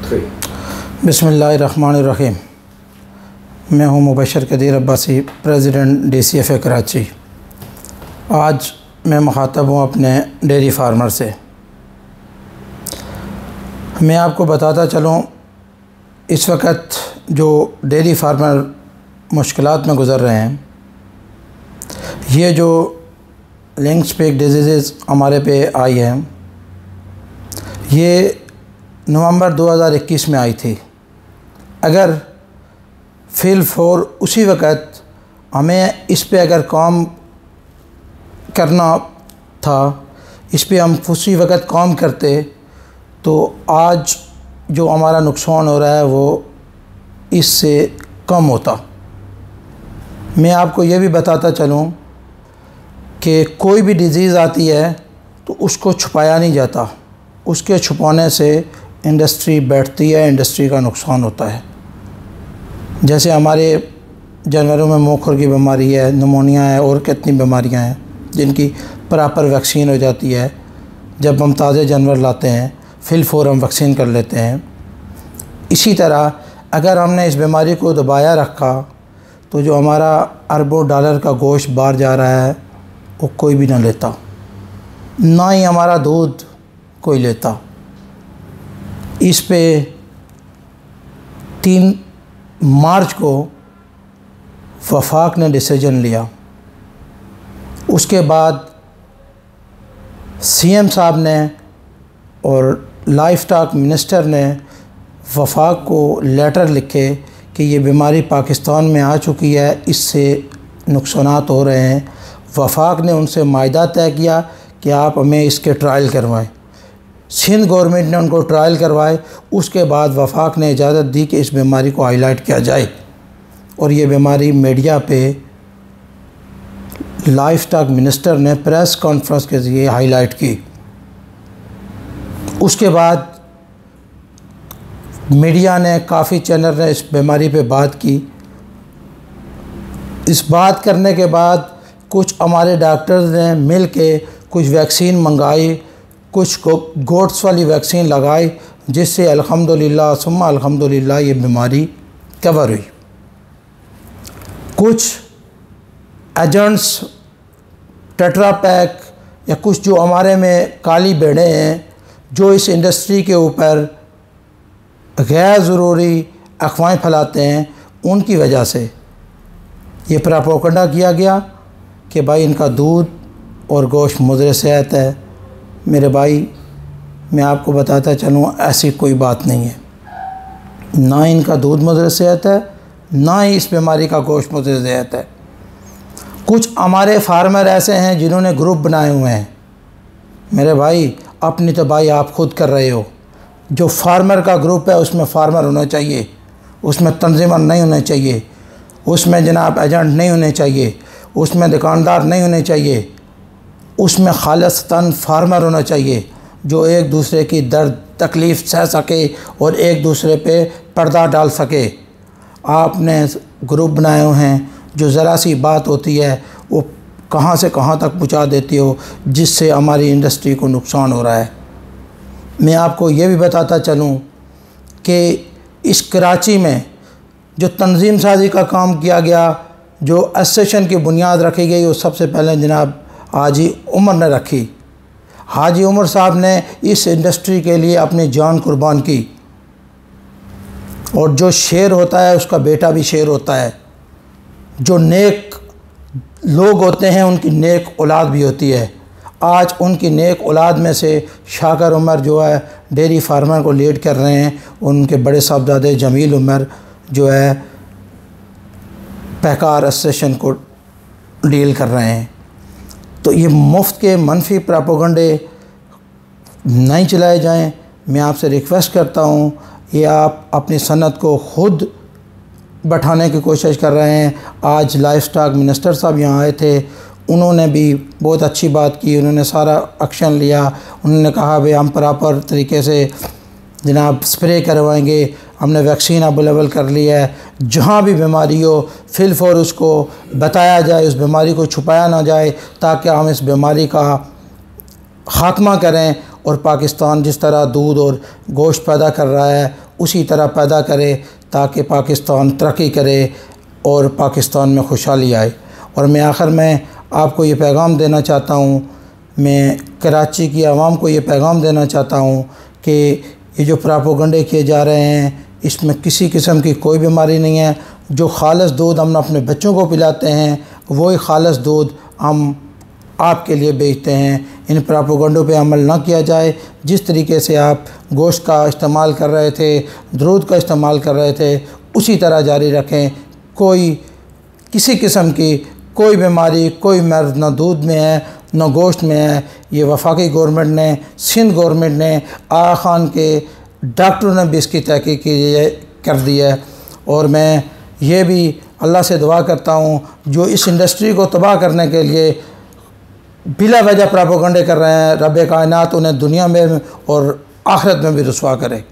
बिस्मिल्लाहिर्रहमानिर्रहीम। मैं हूं मुबशर कदीर अब्बासी, प्रेसिडेंट DCFA कराची। आज मैं मुखातब हूं अपने डेयरी फार्मर से। मैं आपको बताता चलूं, इस वक्त जो डेयरी फार्मर मुश्किलात में गुज़र रहे हैं, ये जो लिंक स्पीक डिजीज़ हमारे पे आई हैं, ये नवंबर 2021 में आई थी। अगर फ़िल फोर उसी वक़्त हमें इस पे अगर काम करना था, इस पे हम उसी वक़्त काम करते तो आज जो हमारा नुकसान हो रहा है वो इससे कम होता। मैं आपको ये भी बताता चलूँ कि कोई भी डिज़ीज़ आती है तो उसको छुपाया नहीं जाता, उसके छुपाने से इंडस्ट्री बैठती है, इंडस्ट्री का नुकसान होता है। जैसे हमारे जानवरों में मोखर की बीमारी है, निमोनिया है और कितनी बीमारियां हैं जिनकी प्रॉपर वैक्सीन हो जाती है। जब हम ताज़े जानवर लाते हैं फ़िल फोर हम वैक्सीन कर लेते हैं। इसी तरह अगर हमने इस बीमारी को दबाया रखा तो जो हमारा अरबों डॉलर का गोश्त बाहर जा रहा है वो कोई भी ना लेता, ना ही हमारा दूध कोई लेता। इस पे 3 मार्च को वफाक ने डिसीजन लिया। उसके बाद CM साहब ने और लाइफ स्टॉक मिनिस्टर ने वफाक को लेटर लिखे कि ये बीमारी पाकिस्तान में आ चुकी है, इससे नुकसानात हो रहे हैं। वफाक ने उनसे मायदा तय किया कि आप हमें इसके ट्रायल करवाएं। सिंध गवर्नमेंट ने उनको ट्रायल करवाए। उसके बाद वफाक ने इजाज़त दी कि इस बीमारी को हाईलाइट किया जाए और ये बीमारी मीडिया पे लाइफ स्टॉक मिनिस्टर ने प्रेस कॉन्फ्रेंस के ज़रिए हाईलाइट की। उसके बाद मीडिया ने, काफ़ी चैनल ने इस बीमारी पे बात की। इस बात करने के बाद कुछ हमारे डॉक्टर्स ने मिल के कुछ वैक्सीन मंगाई, कुछ को गोट्स वाली वैक्सीन लगाई, जिससे अल्हम्दुलिल्लाह सुम्मा अल्हम्दुलिल्लाह ये बीमारी कवर हुई। कुछ एजेंट्स टेट्रा पैक या कुछ जो हमारे में काली भेड़ें हैं जो इस इंडस्ट्री के ऊपर गैर ज़रूरी अफवाहें फैलाते हैं, उनकी वजह से ये प्रोपेगेंडा किया गया कि भाई इनका दूध और गोश्त मुज़र सेहत है। मेरे भाई, मैं आपको बताता चलूँ, ऐसी कोई बात नहीं है। ना इनका दूध मुज़र सेहत है, ना ही इस बीमारी का गोश्त मुज़र सेहत है। कुछ हमारे फार्मर ऐसे हैं जिन्होंने ग्रुप बनाए हुए हैं। मेरे भाई, अपनी तबाही आप खुद कर रहे हो। जो फार्मर का ग्रुप है उसमें फार्मर होना चाहिए, उसमें तंजीमन नहीं होने चाहिए, उसमें जनाब एजेंट नहीं होने चाहिए, उसमें दुकानदार नहीं होने चाहिए, उसमें खालिस्तन फार्मर होना चाहिए जो एक दूसरे की दर्द तकलीफ़ सह सके और एक दूसरे पे पर्दा डाल सके। आपने ग्रुप बनाए हुए हैं जो ज़रा सी बात होती है वो कहाँ से कहाँ तक पहुँचा देती हो, जिससे हमारी इंडस्ट्री को नुकसान हो रहा है। मैं आपको ये भी बताता चलूँ कि इस कराची में जो तंजीम साजी का काम किया गया, जो एसोसिएशन की बुनियाद रखी गई, वो सबसे पहले जनाब हाजी उमर ने रखी। हाजी उमर साहब ने इस इंडस्ट्री के लिए अपनी जान कुर्बान की। और जो शेर होता है उसका बेटा भी शेर होता है। जो नेक लोग होते हैं उनकी नेक औलाद भी होती है। आज उनकी नेक औलाद में से शाकर उमर जो है डेयरी फार्मर को लीड कर रहे हैं। उनके बड़े साहबजादे जमील उमर जो है पैकार एसोसिएशन को डील कर रहे हैं। तो ये मुफ्त के मनफी प्रोपेगेंडे नहीं चलाए जाएं। मैं आपसे रिक्वेस्ट करता हूँ, ये आप अपनी सनत को खुद बैठाने की कोशिश कर रहे हैं। आज लाइफ स्टॉक मिनिस्टर साहब यहाँ आए थे, उन्होंने भी बहुत अच्छी बात की। उन्होंने सारा एक्शन लिया। उन्होंने कहा भाई हम प्रॉपर तरीके से जनाब स्प्रे करवाएंगे, हमने वैक्सीन अवेलेबल कर लिया है। जहाँ भी बीमारी हो फ़िल फोर उसको बताया जाए, उस बीमारी को छुपाया ना जाए, ताकि हम इस बीमारी का ख़ात्मा करें और पाकिस्तान जिस तरह दूध और गोश्त पैदा कर रहा है उसी तरह पैदा करे ताकि पाकिस्तान तरक्की करे और पाकिस्तान में खुशहाली आए। और मैं आखिर में आपको ये पैगाम देना चाहता हूँ, मैं कराची की आवाम को ये पैगाम देना चाहता हूँ कि ये जो प्रोपेगेंडे किए जा रहे हैं इसमें किसी किस्म की कोई बीमारी नहीं है। जो खालिस दूध हम अपने बच्चों को पिलाते हैं वही खालिस दूध हम आपके लिए बेचते हैं। इन प्रोपेगेंडों पे अमल ना किया जाए। जिस तरीके से आप गोश्त का इस्तेमाल कर रहे थे, दूध का इस्तेमाल कर रहे थे, उसी तरह जारी रखें। कोई किसी किस्म की कोई बीमारी, कोई मर्ज़ न दूध में है न गोश्त में है। ये वफाकी गवर्नमेंट ने, सिंध गवर्नमेंट ने, आगा खान के डॉक्टरों ने भी इसकी तहकीक कर दी है। और मैं ये भी अल्लाह से दुआ करता हूँ जो इस इंडस्ट्री को तबाह करने के लिए बिला वजह प्रोपेगेंडे कर रहे हैं, रब कायनात उन्हें दुनिया में और आखिरत में भी रुसवा करे।